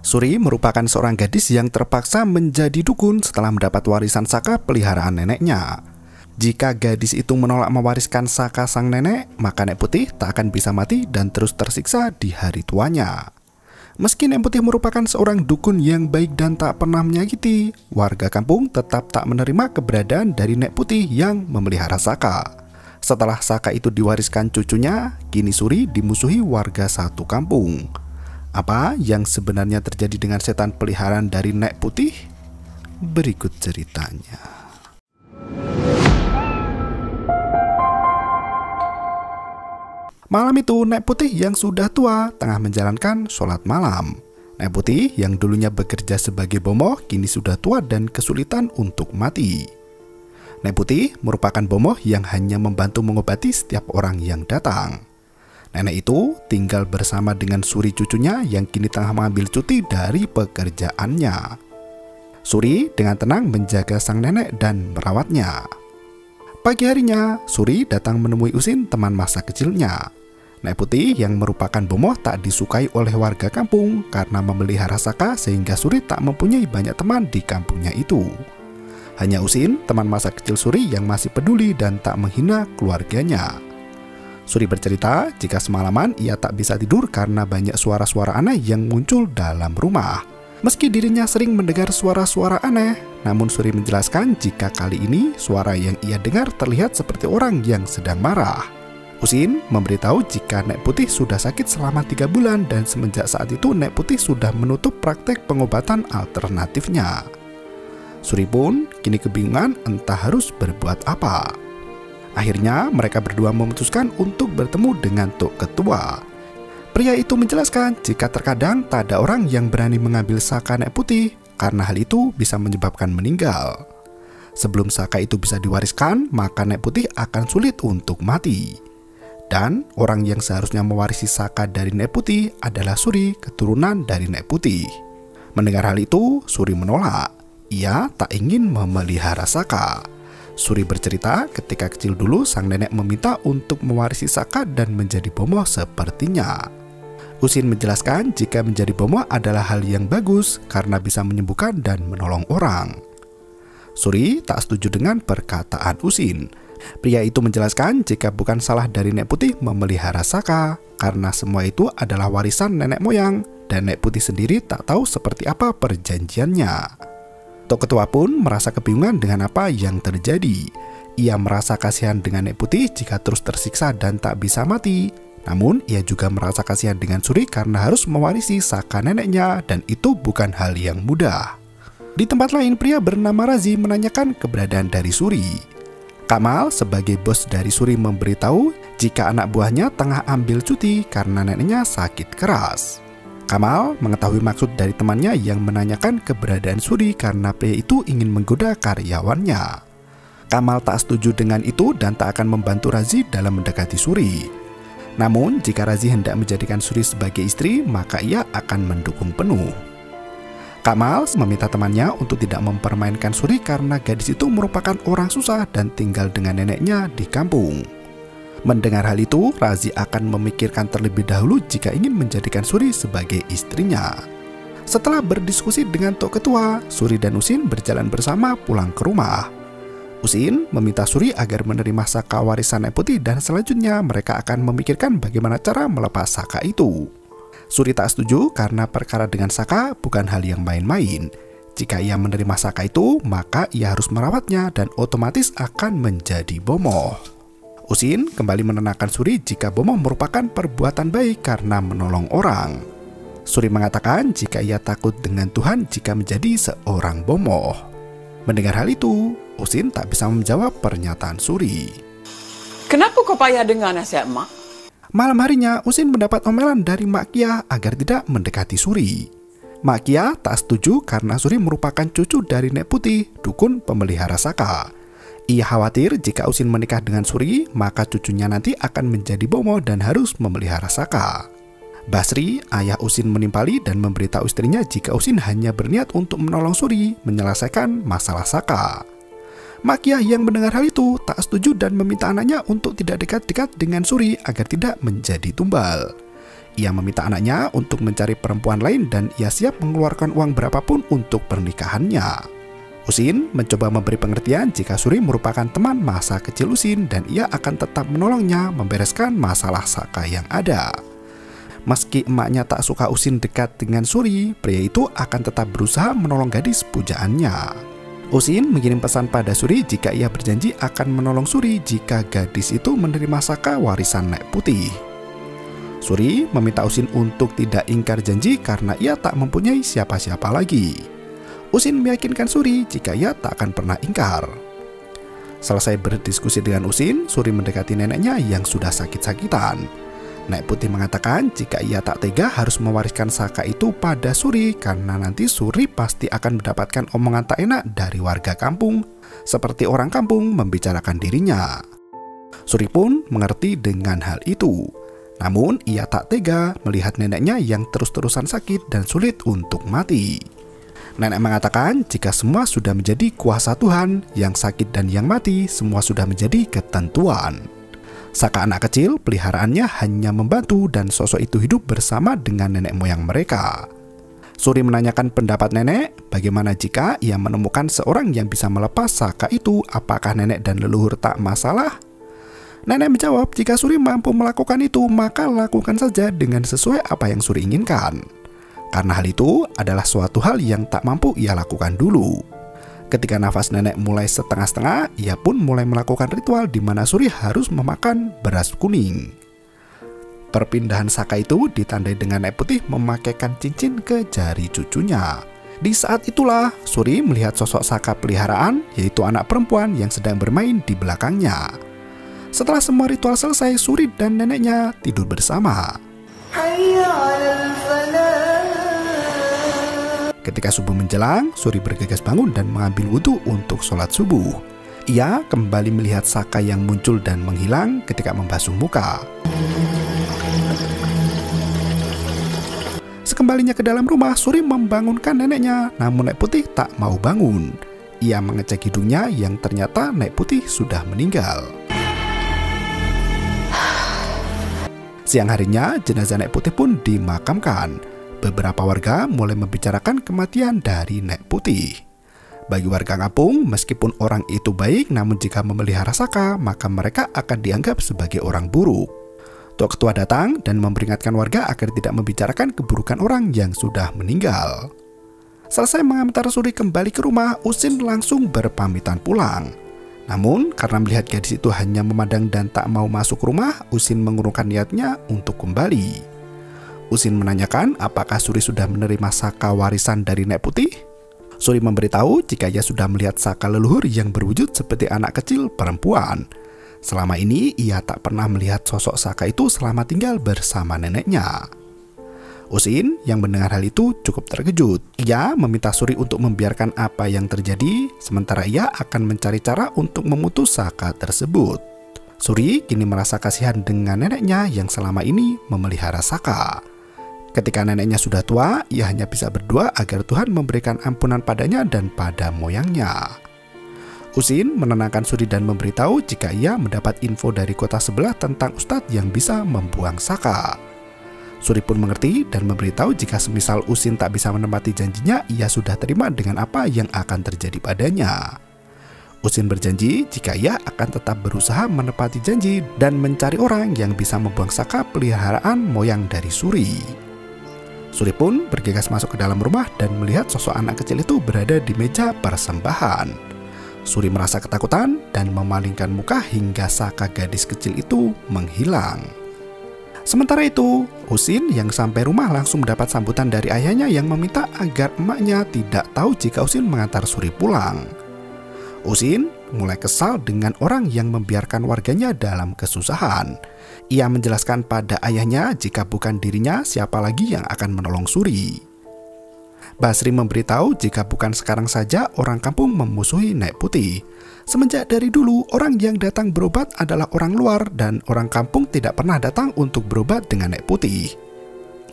Suri merupakan seorang gadis yang terpaksa menjadi dukun setelah mendapat warisan saka peliharaan neneknya. Jika gadis itu menolak mewariskan saka sang nenek, maka Nek Putih tak akan bisa mati dan terus tersiksa di hari tuanya. Meski Nek Putih merupakan seorang dukun yang baik dan tak pernah menyakiti, warga kampung tetap tak menerima keberadaan dari Nek Putih yang memelihara saka. Setelah saka itu diwariskan cucunya, kini Suri dimusuhi warga satu kampung. Apa yang sebenarnya terjadi dengan setan peliharaan dari Nek Putih? Berikut ceritanya. Malam itu, Nek Putih yang sudah tua tengah menjalankan sholat malam. Nek Putih yang dulunya bekerja sebagai bomoh kini sudah tua dan kesulitan untuk mati. Nek Putih merupakan bomoh yang hanya membantu mengobati setiap orang yang datang. Nenek itu tinggal bersama dengan Suri cucunya yang kini tengah mengambil cuti dari pekerjaannya. Suri dengan tenang menjaga sang nenek dan merawatnya. Pagi harinya, Suri datang menemui Usin, teman masa kecilnya. Nek Putih yang merupakan bomoh tak disukai oleh warga kampung karena memelihara saka sehingga Suri tak mempunyai banyak teman di kampungnya itu. Hanya Usin, teman masa kecil Suri yang masih peduli dan tak menghina keluarganya. Suri bercerita jika semalaman ia tak bisa tidur karena banyak suara-suara aneh yang muncul dalam rumah. Meski dirinya sering mendengar suara-suara aneh, namun Suri menjelaskan jika kali ini suara yang ia dengar terlihat seperti orang yang sedang marah. Usin memberitahu jika Nek Putih sudah sakit selama 3 bulan dan semenjak saat itu Nek Putih sudah menutup praktek pengobatan alternatifnya. Suri pun kini kebingungan entah harus berbuat apa. Akhirnya mereka berdua memutuskan untuk bertemu dengan Tok Ketua. Pria itu menjelaskan jika terkadang tak ada orang yang berani mengambil saka Nek Putih karena hal itu bisa menyebabkan meninggal. Sebelum saka itu bisa diwariskan, maka Nek Putih akan sulit untuk mati. Dan orang yang seharusnya mewarisi saka dari Nek Putih adalah Suri, keturunan dari Nek Putih. Mendengar hal itu, Suri menolak. Ia tak ingin memelihara saka. Suri bercerita ketika kecil dulu sang nenek meminta untuk mewarisi saka dan menjadi bomoh sepertinya. Usin menjelaskan jika menjadi bomoh adalah hal yang bagus karena bisa menyembuhkan dan menolong orang. Suri tak setuju dengan perkataan Usin. Pria itu menjelaskan jika bukan salah dari Nek Putih memelihara saka karena semua itu adalah warisan nenek moyang dan Nek Putih sendiri tak tahu seperti apa perjanjiannya. Tok Ketua pun merasa kebingungan dengan apa yang terjadi. Ia merasa kasihan dengan Nek Putih jika terus tersiksa dan tak bisa mati. Namun ia juga merasa kasihan dengan Suri karena harus mewarisi saka neneknya dan itu bukan hal yang mudah. Di tempat lain, pria bernama Razi menanyakan keberadaan dari Suri. Kamal sebagai bos dari Suri memberitahu jika anak buahnya tengah ambil cuti karena neneknya sakit keras. Kamal mengetahui maksud dari temannya yang menanyakan keberadaan Suri karena pria itu ingin menggoda karyawannya. Kamal tak setuju dengan itu dan tak akan membantu Razi dalam mendekati Suri. Namun jika Razi hendak menjadikan Suri sebagai istri, maka ia akan mendukung penuh. Kamal meminta temannya untuk tidak mempermainkan Suri karena gadis itu merupakan orang susah dan tinggal dengan neneknya di kampung. Mendengar hal itu, Razi akan memikirkan terlebih dahulu jika ingin menjadikan Suri sebagai istrinya. Setelah berdiskusi dengan Tok Ketua, Suri dan Usin berjalan bersama pulang ke rumah. Usin meminta Suri agar menerima saka warisan Nek Putih dan selanjutnya mereka akan memikirkan bagaimana cara melepas saka itu. Suri tak setuju karena perkara dengan saka bukan hal yang main-main. Jika ia menerima saka itu, maka ia harus merawatnya dan otomatis akan menjadi bomoh. Usin kembali menenangkan Suri jika bomoh merupakan perbuatan baik karena menolong orang. Suri mengatakan jika ia takut dengan Tuhan jika menjadi seorang bomoh. Mendengar hal itu, Usin tak bisa menjawab pernyataan Suri. Kenapa kau payah dengar nasihat mak? Malam harinya, Usin mendapat omelan dari Mak Kia agar tidak mendekati Suri. Mak Kia tak setuju karena Suri merupakan cucu dari Nek Putih, dukun pemelihara saka. Ia khawatir jika Usin menikah dengan Suri, maka cucunya nanti akan menjadi bomoh dan harus memelihara saka. Basri, ayah Usin menimpali dan memberitahu istrinya jika Usin hanya berniat untuk menolong Suri menyelesaikan masalah saka. Mak Kia yang mendengar hal itu tak setuju dan meminta anaknya untuk tidak dekat-dekat dengan Suri agar tidak menjadi tumbal. Ia meminta anaknya untuk mencari perempuan lain dan ia siap mengeluarkan uang berapapun untuk pernikahannya. Usin mencoba memberi pengertian jika Suri merupakan teman masa kecil Usin dan ia akan tetap menolongnya membereskan masalah Saka yang ada. Meski emaknya tak suka Usin dekat dengan Suri, pria itu akan tetap berusaha menolong gadis pujaannya. Usin mengirim pesan pada Suri jika ia berjanji akan menolong Suri jika gadis itu menerima Saka warisan Nek Putih. Suri meminta Usin untuk tidak ingkar janji karena ia tak mempunyai siapa-siapa lagi. Usin meyakinkan Suri jika ia tak akan pernah ingkar. Selesai berdiskusi dengan Usin, Suri mendekati neneknya yang sudah sakit-sakitan. Nek Putih mengatakan jika ia tak tega harus mewariskan Saka itu pada Suri karena nanti Suri pasti akan mendapatkan omongan tak enak dari warga kampung, seperti orang kampung membicarakan dirinya. Suri pun mengerti dengan hal itu. Namun ia tak tega melihat neneknya yang terus-terusan sakit dan sulit untuk mati. Nenek mengatakan jika semua sudah menjadi kuasa Tuhan, yang sakit dan yang mati semua sudah menjadi ketentuan. Saka anak kecil peliharaannya hanya membantu dan sosok itu hidup bersama dengan nenek moyang mereka. Suri menanyakan pendapat nenek, bagaimana jika ia menemukan seorang yang bisa melepas Saka itu, apakah nenek dan leluhur tak masalah? Nenek menjawab jika Suri mampu melakukan itu, maka lakukan saja dengan sesuai apa yang Suri inginkan. Karena hal itu adalah suatu hal yang tak mampu ia lakukan dulu. Ketika nafas nenek mulai setengah-setengah, ia pun mulai melakukan ritual di mana Suri harus memakan beras kuning. Perpindahan Saka itu ditandai dengan Nek Putih memakaikan cincin ke jari cucunya. Di saat itulah Suri melihat sosok Saka peliharaan, yaitu anak perempuan yang sedang bermain di belakangnya. Setelah semua ritual selesai, Suri dan neneknya tidur bersama. Ketika subuh menjelang, Suri bergegas bangun dan mengambil wudhu untuk sholat subuh. Ia kembali melihat Saka yang muncul dan menghilang ketika membasuh muka. Sekembalinya ke dalam rumah, Suri membangunkan neneknya, namun Nek Putih tak mau bangun. Ia mengecek hidungnya yang ternyata Nek Putih sudah meninggal. Siang harinya, jenazah Nek Putih pun dimakamkan. Beberapa warga mulai membicarakan kematian dari Nek Putih. Bagi warga kampung, meskipun orang itu baik, namun jika memelihara Saka, maka mereka akan dianggap sebagai orang buruk. Tua Ketua datang dan memperingatkan warga agar tidak membicarakan keburukan orang yang sudah meninggal. Selesai mengantar Suri kembali ke rumah, Usin langsung berpamitan pulang. Namun, karena melihat gadis itu hanya memandang dan tak mau masuk rumah, Usin mengurungkan niatnya untuk kembali. Usin menanyakan apakah Suri sudah menerima Saka warisan dari Nek Putih. Suri memberitahu jika ia sudah melihat Saka leluhur yang berwujud seperti anak kecil perempuan. Selama ini ia tak pernah melihat sosok Saka itu selama tinggal bersama neneknya. Usin yang mendengar hal itu cukup terkejut. Ia meminta Suri untuk membiarkan apa yang terjadi, sementara ia akan mencari cara untuk memutus Saka tersebut. Suri kini merasa kasihan dengan neneknya yang selama ini memelihara Saka. Ketika neneknya sudah tua, ia hanya bisa berdoa agar Tuhan memberikan ampunan padanya dan pada moyangnya. Usin menenangkan Suri dan memberitahu jika ia mendapat info dari kota sebelah tentang ustadz yang bisa membuang Saka. Suri pun mengerti dan memberitahu jika semisal Usin tak bisa menepati janjinya, ia sudah terima dengan apa yang akan terjadi padanya. Usin berjanji jika ia akan tetap berusaha menepati janji dan mencari orang yang bisa membuang Saka peliharaan moyang dari Suri. Suri pun bergegas masuk ke dalam rumah dan melihat sosok anak kecil itu berada di meja persembahan. Suri merasa ketakutan dan memalingkan muka hingga Saka gadis kecil itu menghilang. Sementara itu, Usin yang sampai rumah langsung mendapat sambutan dari ayahnya yang meminta agar emaknya tidak tahu jika Usin mengantar Suri pulang. Usin mulai kesal dengan orang yang membiarkan warganya dalam kesusahan. Ia menjelaskan pada ayahnya jika bukan dirinya, siapa lagi yang akan menolong Suri. Basri memberitahu jika bukan sekarang saja orang kampung memusuhi Nek Putih. Semenjak dari dulu, orang yang datang berobat adalah orang luar dan orang kampung tidak pernah datang untuk berobat dengan Nek Putih.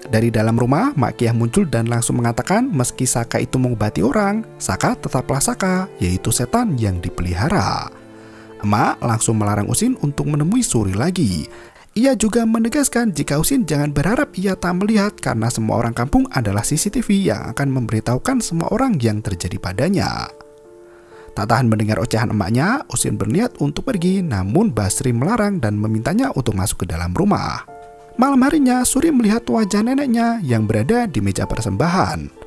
Dari dalam rumah, Mak Kiah muncul dan langsung mengatakan meski Saka itu mengobati orang, Saka tetaplah Saka, yaitu setan yang dipelihara. Emak langsung melarang Usin untuk menemui Suri lagi. Ia juga menegaskan jika Usin jangan berharap ia tak melihat karena semua orang kampung adalah CCTV yang akan memberitahukan semua orang yang terjadi padanya. Tak tahan mendengar ocehan emaknya, Usin berniat untuk pergi, namun Basri melarang dan memintanya untuk masuk ke dalam rumah. Malam harinya, Suri melihat wajah neneknya yang berada di meja persembahan.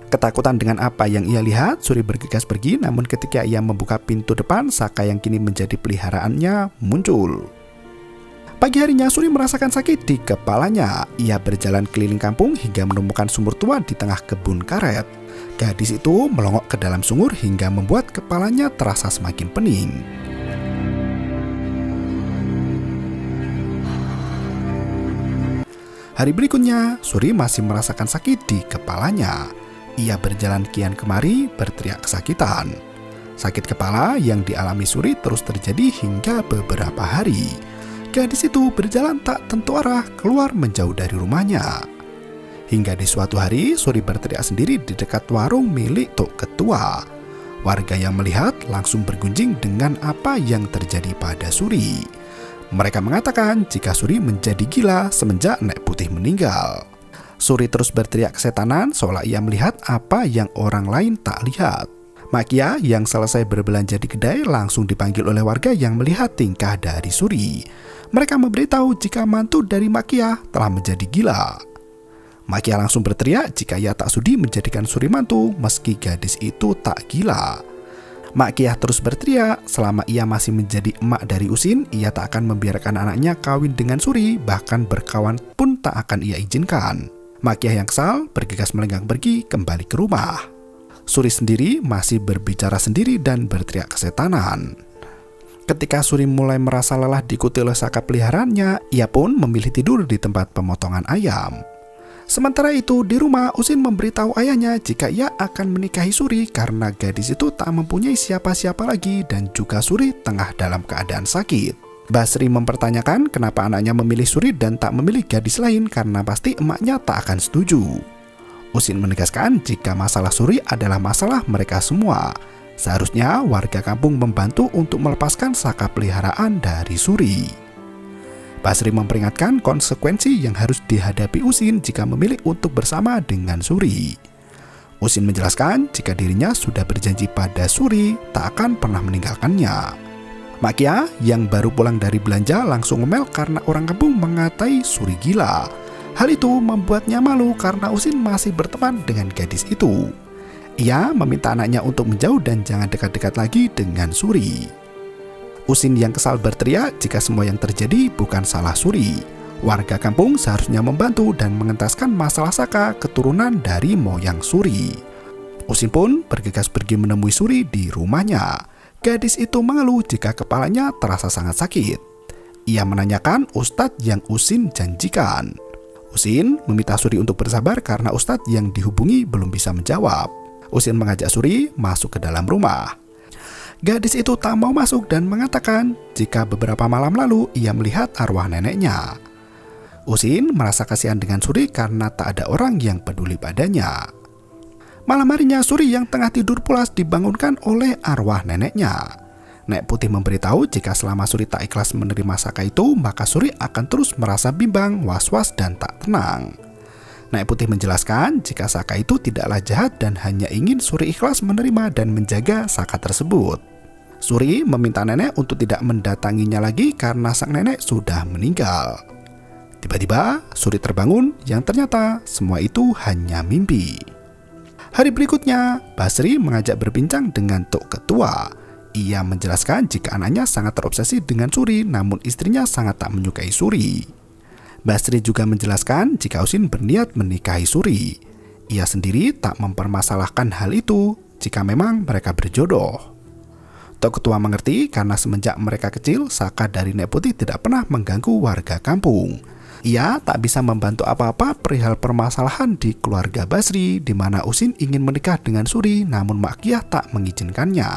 Ketakutan dengan apa yang ia lihat, Suri bergegas pergi, namun ketika ia membuka pintu depan, Saka yang kini menjadi peliharaannya muncul. Pagi harinya, Suri merasakan sakit di kepalanya. Ia berjalan keliling kampung hingga menemukan sumur tua di tengah kebun karet. Gadis itu melongok ke dalam sumur hingga membuat kepalanya terasa semakin pening. Hari berikutnya, Suri masih merasakan sakit di kepalanya. Ia berjalan kian kemari berteriak kesakitan. Sakit kepala yang dialami Suri terus terjadi hingga beberapa hari. Gadis itu berjalan tak tentu arah keluar menjauh dari rumahnya. Hingga di suatu hari Suri berteriak sendiri di dekat warung milik Tok Ketua. Warga yang melihat langsung bergunjing dengan apa yang terjadi pada Suri. Mereka mengatakan jika Suri menjadi gila semenjak Nek Putih meninggal. Suri terus berteriak kesetanan seolah ia melihat apa yang orang lain tak lihat. Makia yang selesai berbelanja di kedai langsung dipanggil oleh warga yang melihat tingkah dari Suri. Mereka memberitahu jika mantu dari Makia telah menjadi gila. Makia langsung berteriak jika ia tak sudi menjadikan Suri mantu meski gadis itu tak gila. Makia terus berteriak selama ia masih menjadi emak dari Usin, ia tak akan membiarkan anaknya kawin dengan Suri, bahkan berkawan pun tak akan ia izinkan. Makia yang kesal bergegas melenggang pergi kembali ke rumah. Suri sendiri masih berbicara sendiri dan berteriak kesetanan. Ketika Suri mulai merasa lelah diikuti oleh Saka peliharaannya, ia pun memilih tidur di tempat pemotongan ayam. Sementara itu di rumah, Usin memberitahu ayahnya jika ia akan menikahi Suri karena gadis itu tak mempunyai siapa-siapa lagi dan juga Suri tengah dalam keadaan sakit. Basri mempertanyakan kenapa anaknya memilih Suri dan tak memilih gadis lain karena pasti emaknya tak akan setuju. Usin menegaskan jika masalah Suri adalah masalah mereka semua. Seharusnya warga kampung membantu untuk melepaskan Saka peliharaan dari Suri. Basri memperingatkan konsekuensi yang harus dihadapi Usin jika memilih untuk bersama dengan Suri. Usin menjelaskan jika dirinya sudah berjanji pada Suri tak akan pernah meninggalkannya. Makia yang baru pulang dari belanja langsung ngomel karena orang kampung mengatai Suri gila. Hal itu membuatnya malu karena Usin masih berteman dengan gadis itu. Ia meminta anaknya untuk menjauh dan jangan dekat-dekat lagi dengan Suri. Usin yang kesal berteriak jika semua yang terjadi bukan salah Suri. Warga kampung seharusnya membantu dan mengentaskan masalah Saka keturunan dari moyang Suri. Usin pun bergegas pergi menemui Suri di rumahnya. Gadis itu mengeluh jika kepalanya terasa sangat sakit. Ia menanyakan ustadz yang Usin janjikan. Usin meminta Suri untuk bersabar karena ustadz yang dihubungi belum bisa menjawab. Usin mengajak Suri masuk ke dalam rumah. Gadis itu tak mau masuk dan mengatakan jika beberapa malam lalu ia melihat arwah neneknya. Usin merasa kasihan dengan Suri karena tak ada orang yang peduli padanya. Malam harinya Suri yang tengah tidur pulas dibangunkan oleh arwah neneknya. Nek Putih memberitahu jika selama Suri tak ikhlas menerima Saka itu, maka Suri akan terus merasa bimbang, was-was dan tak tenang. Nek Putih menjelaskan jika Saka itu tidaklah jahat dan hanya ingin Suri ikhlas menerima dan menjaga Saka tersebut. Suri meminta nenek untuk tidak mendatanginya lagi karena sang nenek sudah meninggal. Tiba-tiba Suri terbangun yang ternyata semua itu hanya mimpi. Hari berikutnya, Basri mengajak berbincang dengan Tok Ketua. Ia menjelaskan jika anaknya sangat terobsesi dengan Suri, namun istrinya sangat tak menyukai Suri. Basri juga menjelaskan jika Usin berniat menikahi Suri. Ia sendiri tak mempermasalahkan hal itu jika memang mereka berjodoh. Tok Ketua mengerti karena semenjak mereka kecil, Saka dari Nek Putih tidak pernah mengganggu warga kampung. Ia tak bisa membantu apa-apa perihal permasalahan di keluarga Basri di mana Usin ingin menikah dengan Suri namun Makiah tak mengizinkannya.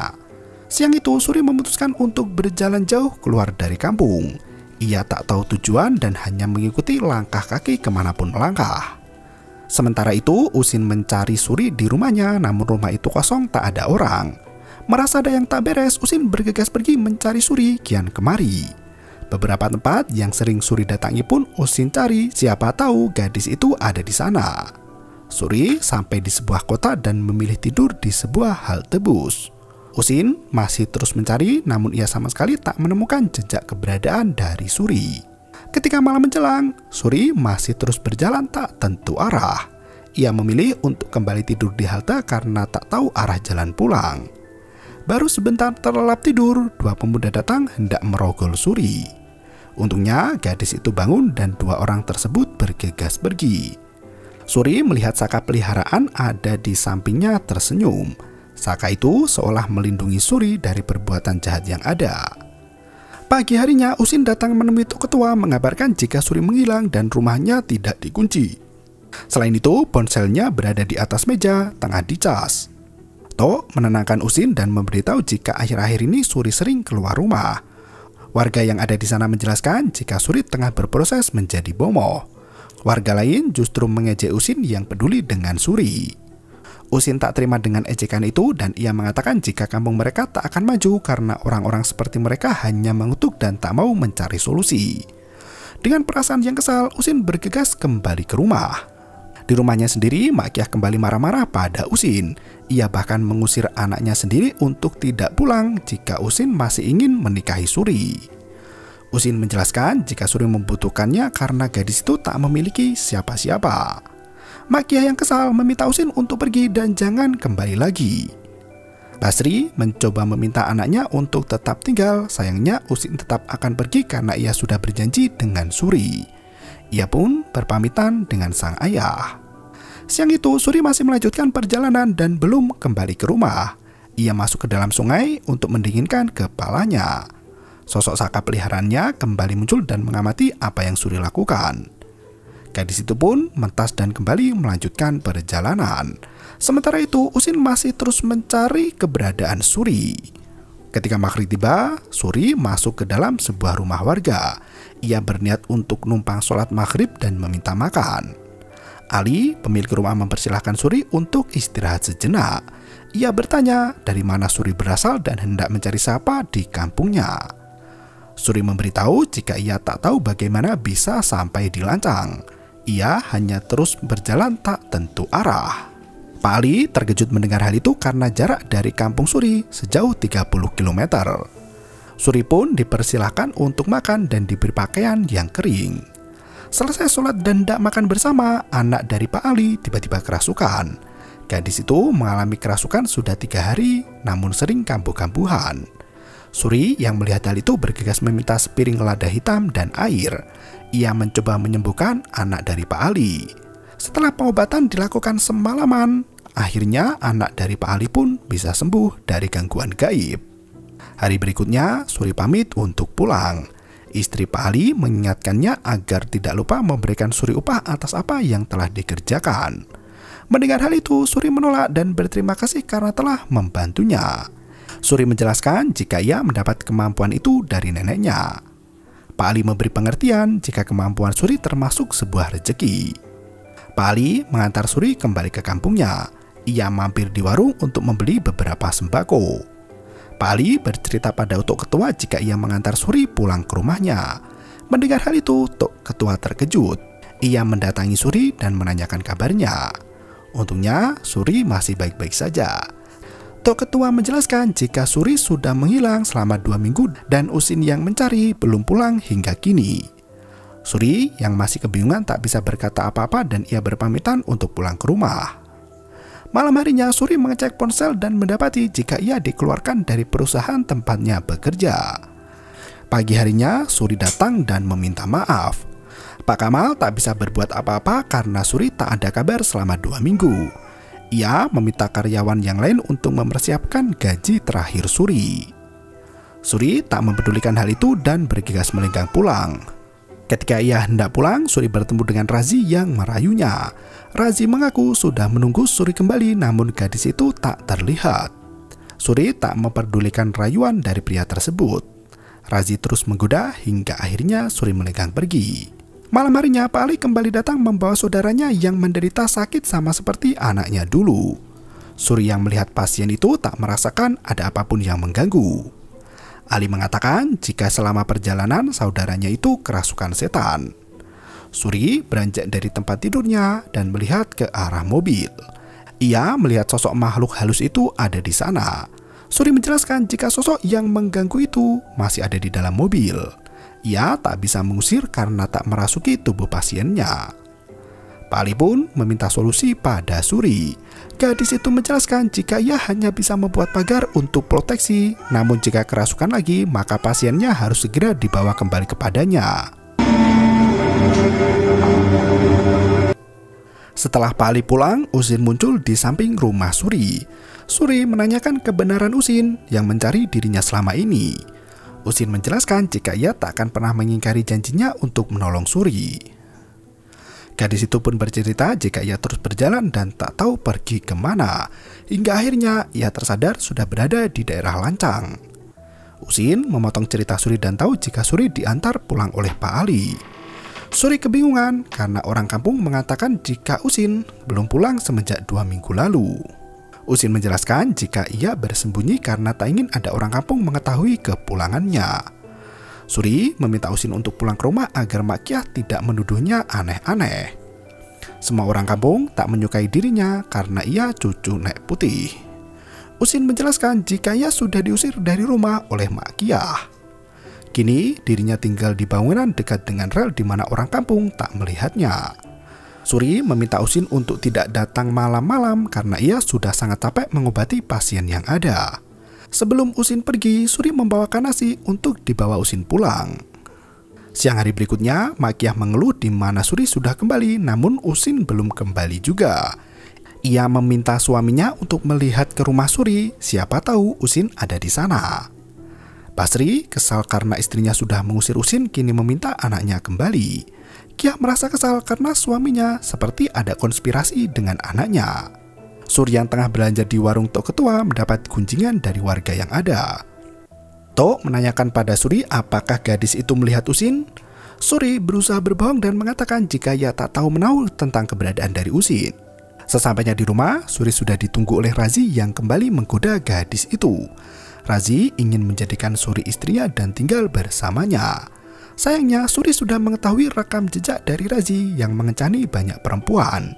Siang itu Suri memutuskan untuk berjalan jauh keluar dari kampung. Ia tak tahu tujuan dan hanya mengikuti langkah kaki kemanapun melangkah. Sementara itu Usin mencari Suri di rumahnya namun rumah itu kosong tak ada orang. Merasa ada yang tak beres, Usin bergegas pergi mencari Suri kian kemari. Beberapa tempat yang sering Suri datangi pun Usin cari, siapa tahu gadis itu ada di sana. Suri sampai di sebuah kota dan memilih tidur di sebuah halte bus. Usin masih terus mencari, namun ia sama sekali tak menemukan jejak keberadaan dari Suri. Ketika malam menjelang, Suri masih terus berjalan tak tentu arah. Ia memilih untuk kembali tidur di halte karena tak tahu arah jalan pulang. Baru sebentar terlelap tidur, dua pemuda datang hendak merogol Suri. Untungnya gadis itu bangun dan dua orang tersebut bergegas pergi. Suri melihat Saka peliharaan ada di sampingnya tersenyum. Saka itu seolah melindungi Suri dari perbuatan jahat yang ada. Pagi harinya, Usin datang menemui Tok Ketua mengabarkan jika Suri menghilang dan rumahnya tidak dikunci. Selain itu, ponselnya berada di atas meja, tengah dicas. Tok menenangkan Usin dan memberitahu jika akhir-akhir ini Suri sering keluar rumah. Warga yang ada di sana menjelaskan jika Suri tengah berproses menjadi bomoh. Warga lain justru mengejek Usin yang peduli dengan Suri. Usin tak terima dengan ejekan itu dan ia mengatakan jika kampung mereka tak akan maju karena orang-orang seperti mereka hanya mengutuk dan tak mau mencari solusi. Dengan perasaan yang kesal, Usin bergegas kembali ke rumah. Di rumahnya sendiri, Mak Kiah kembali marah-marah pada Usin. Ia bahkan mengusir anaknya sendiri untuk tidak pulang jika Usin masih ingin menikahi Suri. Usin menjelaskan jika Suri membutuhkannya karena gadis itu tak memiliki siapa-siapa. Mak Kiah yang kesal meminta Usin untuk pergi dan jangan kembali lagi. Basri mencoba meminta anaknya untuk tetap tinggal, sayangnya Usin tetap akan pergi karena ia sudah berjanji dengan Suri. Ia pun berpamitan dengan sang ayah. Siang itu Suri masih melanjutkan perjalanan dan belum kembali ke rumah. Ia masuk ke dalam sungai untuk mendinginkan kepalanya. Sosok Saka peliharaannya kembali muncul dan mengamati apa yang Suri lakukan. Gadis itu pun mentas dan kembali melanjutkan perjalanan. Sementara itu Usin masih terus mencari keberadaan Suri. Ketika maghrib tiba, Suri masuk ke dalam sebuah rumah warga. Ia berniat untuk numpang sholat maghrib dan meminta makan. Ali, pemilik rumah, mempersilahkan Suri untuk istirahat sejenak. Ia bertanya dari mana Suri berasal dan hendak mencari siapa di kampungnya. Suri memberitahu jika ia tak tahu bagaimana bisa sampai di Lancang. Ia hanya terus berjalan tak tentu arah. Pak Ali terkejut mendengar hal itu karena jarak dari kampung Suri sejauh 30 km. Suri pun dipersilahkan untuk makan dan diberi pakaian yang kering. Selesai sholat dan hendak makan bersama, anak dari Pak Ali tiba-tiba kerasukan. Gadis itu mengalami kerasukan sudah 3 hari, namun sering kambuh-kambuhan. Suri yang melihat hal itu bergegas meminta sepiring lada hitam dan air. Ia mencoba menyembuhkan anak dari Pak Ali. Setelah pengobatan dilakukan semalaman, akhirnya anak dari Pak Ali pun bisa sembuh dari gangguan gaib. Hari berikutnya, Suri pamit untuk pulang. Istri Pak Ali mengingatkannya agar tidak lupa memberikan Suri upah atas apa yang telah dikerjakan. Mendengar hal itu, Suri menolak dan berterima kasih karena telah membantunya. Suri menjelaskan jika ia mendapat kemampuan itu dari neneknya. Pak Ali memberi pengertian jika kemampuan Suri termasuk sebuah rezeki. Pak Ali mengantar Suri kembali ke kampungnya. Ia mampir di warung untuk membeli beberapa sembako. Pak Ali bercerita pada Tok Ketua jika ia mengantar Suri pulang ke rumahnya. Mendengar hal itu, Tok Ketua terkejut. Ia mendatangi Suri dan menanyakan kabarnya. Untungnya, Suri masih baik-baik saja. Tok Ketua menjelaskan jika Suri sudah menghilang selama 2 minggu dan Usin yang mencari belum pulang hingga kini. Suri yang masih kebingungan tak bisa berkata apa-apa dan ia berpamitan untuk pulang ke rumah. Malam harinya Suri mengecek ponsel dan mendapati jika ia dikeluarkan dari perusahaan tempatnya bekerja. Pagi harinya Suri datang dan meminta maaf. Pak Kamal tak bisa berbuat apa-apa karena Suri tak ada kabar selama 2 minggu. Ia meminta karyawan yang lain untuk mempersiapkan gaji terakhir Suri. Suri tak mempedulikan hal itu dan bergegas melenggang pulang. Ketika ia hendak pulang, Suri bertemu dengan Razi yang merayunya. Razi mengaku sudah menunggu Suri kembali, namun gadis itu tak terlihat. Suri tak memperdulikan rayuan dari pria tersebut. Razi terus menggoda hingga akhirnya Suri melenggang pergi. Malam harinya Pak Ali kembali datang membawa saudaranya yang menderita sakit sama seperti anaknya dulu. Suri yang melihat pasien itu tak merasakan ada apapun yang mengganggu. Ali mengatakan jika selama perjalanan saudaranya itu kerasukan setan. Suri beranjak dari tempat tidurnya dan melihat ke arah mobil. Ia melihat sosok makhluk halus itu ada di sana. Suri menjelaskan jika sosok yang mengganggu itu masih ada di dalam mobil. Ia tak bisa mengusir karena tak merasuki tubuh pasiennya. Pak Ali pun meminta solusi pada Suri. Gadis itu menjelaskan jika ia hanya bisa membuat pagar untuk proteksi, namun jika kerasukan lagi, maka pasiennya harus segera dibawa kembali kepadanya. Setelah Pak Ali pulang, Usin muncul di samping rumah Suri. Suri menanyakan kebenaran Usin yang mencari dirinya selama ini. Usin menjelaskan jika ia tak akan pernah mengingkari janjinya untuk menolong Suri. Gadis itu pun bercerita jika ia terus berjalan dan tak tahu pergi kemana, hingga akhirnya ia tersadar sudah berada di daerah Lancang. Usin memotong cerita Suri dan tahu jika Suri diantar pulang oleh Pak Ali. Suri kebingungan karena orang kampung mengatakan jika Usin belum pulang semenjak 2 minggu lalu. Usin menjelaskan jika ia bersembunyi karena tak ingin ada orang kampung mengetahui kepulangannya. Suri meminta Usin untuk pulang ke rumah agar Makiah tidak menuduhnya aneh-aneh. Semua orang kampung tak menyukai dirinya karena ia cucu Nek Putih. Usin menjelaskan jika ia sudah diusir dari rumah oleh Makiah. Kini dirinya tinggal di bangunan dekat dengan rel di mana orang kampung tak melihatnya. Suri meminta Usin untuk tidak datang malam-malam karena ia sudah sangat capek mengobati pasien yang ada. Sebelum Usin pergi, Suri membawakan nasi untuk dibawa Usin pulang. Siang hari berikutnya, Makiah mengeluh di mana Suri sudah kembali, namun Usin belum kembali juga. Ia meminta suaminya untuk melihat ke rumah Suri, siapa tahu Usin ada di sana. Basri kesal karena istrinya sudah mengusir Usin, kini meminta anaknya kembali. Kiah merasa kesal karena suaminya seperti ada konspirasi dengan anaknya. Suri yang tengah belanja di warung Tok Ketua mendapat gunjingan dari warga yang ada. Tok menanyakan pada Suri apakah gadis itu melihat Usin. Suri berusaha berbohong dan mengatakan jika ia tak tahu menahu tentang keberadaan dari Usin. Sesampainya di rumah, Suri sudah ditunggu oleh Razi yang kembali menggoda gadis itu. Razi ingin menjadikan Suri istrinya dan tinggal bersamanya. Sayangnya, Suri sudah mengetahui rekam jejak dari Razi yang mengencani banyak perempuan.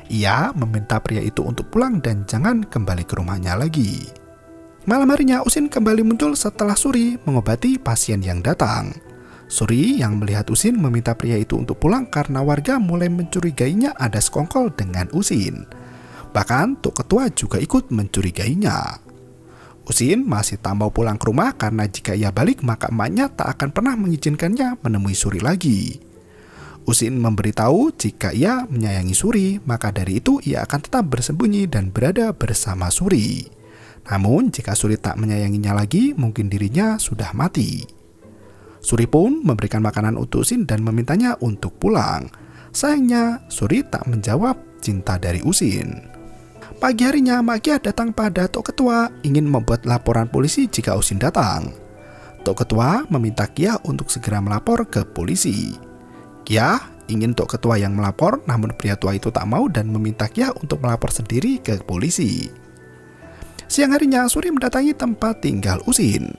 Ia meminta pria itu untuk pulang dan jangan kembali ke rumahnya lagi. Malam harinya, Usin kembali muncul setelah Suri mengobati pasien yang datang. Suri yang melihat Usin meminta pria itu untuk pulang karena warga mulai mencurigainya ada sekongkol dengan Usin. Bahkan Tok Ketua juga ikut mencurigainya. Usin masih tak mau pulang ke rumah karena jika ia balik maka emaknya tak akan pernah mengizinkannya menemui Suri lagi. Usin memberitahu jika ia menyayangi Suri, maka dari itu ia akan tetap bersembunyi dan berada bersama Suri. Namun jika Suri tak menyayanginya lagi, mungkin dirinya sudah mati. Suri pun memberikan makanan untuk Usin dan memintanya untuk pulang. Sayangnya Suri tak menjawab cinta dari Usin. Pagi harinya, Makiah datang pada Tok Ketua ingin membuat laporan polisi jika Usin datang. Tok Ketua meminta Kiah untuk segera melapor ke polisi. Kiah ingin Tok Ketua yang melapor, namun pria tua itu tak mau dan meminta Kiah untuk melapor sendiri ke polisi. Siang harinya, Suri mendatangi tempat tinggal Usin.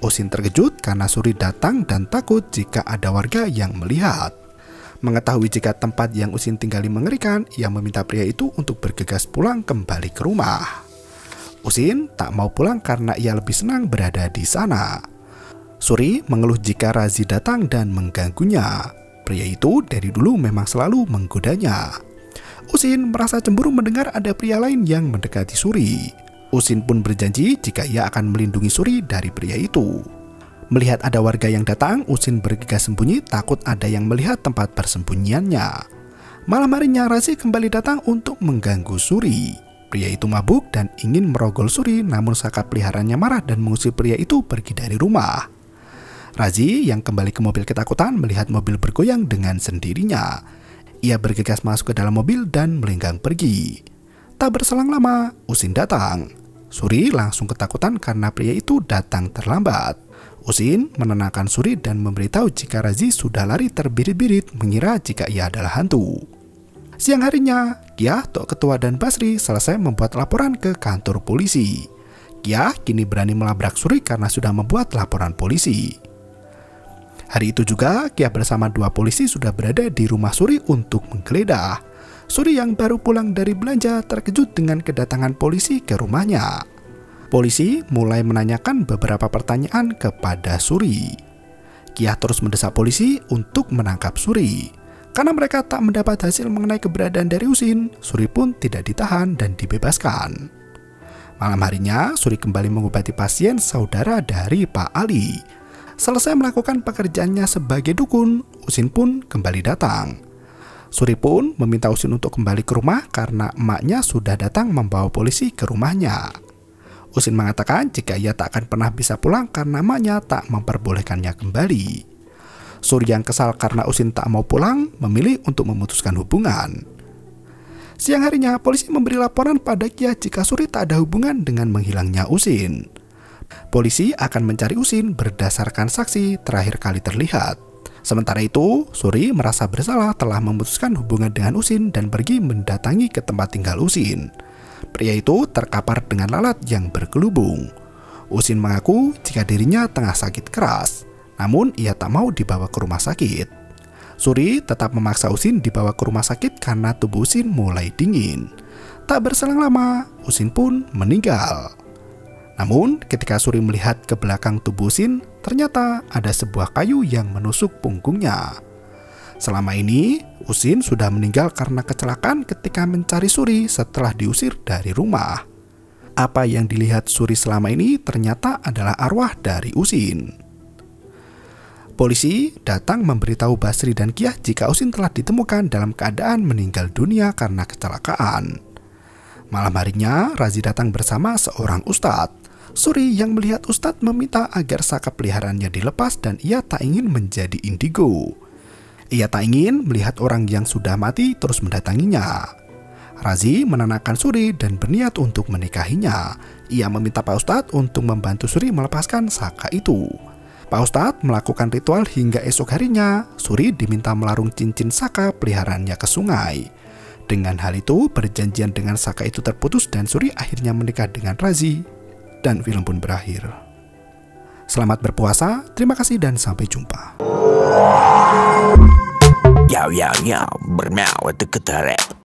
Usin terkejut karena Suri datang dan takut jika ada warga yang melihat. Mengetahui jika tempat yang Usin tinggali mengerikan, ia meminta pria itu untuk bergegas pulang kembali ke rumah. Usin tak mau pulang karena ia lebih senang berada di sana. Suri mengeluh jika Razi datang dan mengganggunya. Pria itu dari dulu memang selalu menggodanya. Usin merasa cemburu mendengar ada pria lain yang mendekati Suri. Usin pun berjanji jika ia akan melindungi Suri dari pria itu. Melihat ada warga yang datang, Usin bergegas sembunyi takut ada yang melihat tempat persembunyiannya. Malam harinya, Razi kembali datang untuk mengganggu Suri. Pria itu mabuk dan ingin merogol Suri, namun sakat peliharaannya marah dan mengusir pria itu pergi dari rumah. Razi yang kembali ke mobil ketakutan melihat mobil bergoyang dengan sendirinya. Ia bergegas masuk ke dalam mobil dan melenggang pergi. Tak berselang lama, Usin datang. Suri langsung ketakutan karena pria itu datang terlambat. Usin menenangkan Suri dan memberitahu jika Razi sudah lari terbirit-birit mengira jika ia adalah hantu. Siang harinya, Kia, Tok Ketua dan Basri selesai membuat laporan ke kantor polisi. Kia kini berani melabrak Suri karena sudah membuat laporan polisi. Hari itu juga, Kia bersama 2 polisi sudah berada di rumah Suri untuk menggeledah. Suri yang baru pulang dari belanja terkejut dengan kedatangan polisi ke rumahnya. Polisi mulai menanyakan beberapa pertanyaan kepada Suri. Kia terus mendesak polisi untuk menangkap Suri. Karena mereka tak mendapat hasil mengenai keberadaan dari Usin, Suri pun tidak ditahan dan dibebaskan. Malam harinya, Suri kembali mengobati pasien saudara dari Pak Ali. Selesai melakukan pekerjaannya sebagai dukun, Usin pun kembali datang. Suri pun meminta Usin untuk kembali ke rumah karena emaknya sudah datang membawa polisi ke rumahnya. Usin mengatakan jika ia tak akan pernah bisa pulang karena emaknya tak memperbolehkannya kembali. Suri yang kesal karena Usin tak mau pulang, memilih untuk memutuskan hubungan. Siang harinya, polisi memberi laporan pada Kia jika Suri tak ada hubungan dengan menghilangnya Usin. Polisi akan mencari Usin berdasarkan saksi terakhir kali terlihat. Sementara itu, Suri merasa bersalah telah memutuskan hubungan dengan Usin dan pergi mendatangi ke tempat tinggal Usin. Pria itu terkapar dengan lalat yang bergelubung. Usin mengaku jika dirinya tengah sakit keras, namun ia tak mau dibawa ke rumah sakit. Suri tetap memaksa Usin dibawa ke rumah sakit karena tubuh Usin mulai dingin. Tak berselang lama, Usin pun meninggal. Namun, ketika Suri melihat ke belakang tubuh Usin, ternyata ada sebuah kayu yang menusuk punggungnya. Selama ini, Usin sudah meninggal karena kecelakaan ketika mencari Suri setelah diusir dari rumah. Apa yang dilihat Suri selama ini ternyata adalah arwah dari Usin. Polisi datang memberitahu Basri dan Kia jika Usin telah ditemukan dalam keadaan meninggal dunia karena kecelakaan. Malam harinya, Razi datang bersama seorang ustadz. Suri yang melihat ustadz meminta agar saka peliharaannya dilepas dan ia tak ingin menjadi indigo. Ia tak ingin melihat orang yang sudah mati terus mendatanginya. Razi menenangkan Suri dan berniat untuk menikahinya. Ia meminta Pak Ustadz untuk membantu Suri melepaskan saka itu. Pak Ustadz melakukan ritual hingga esok harinya, Suri diminta melarung cincin saka peliharaannya ke sungai. Dengan hal itu, perjanjian dengan saka itu terputus dan Suri akhirnya menikah dengan Razi. Dan film pun berakhir. Selamat berpuasa, terima kasih dan sampai jumpa. Yo, bermau itu ketarep.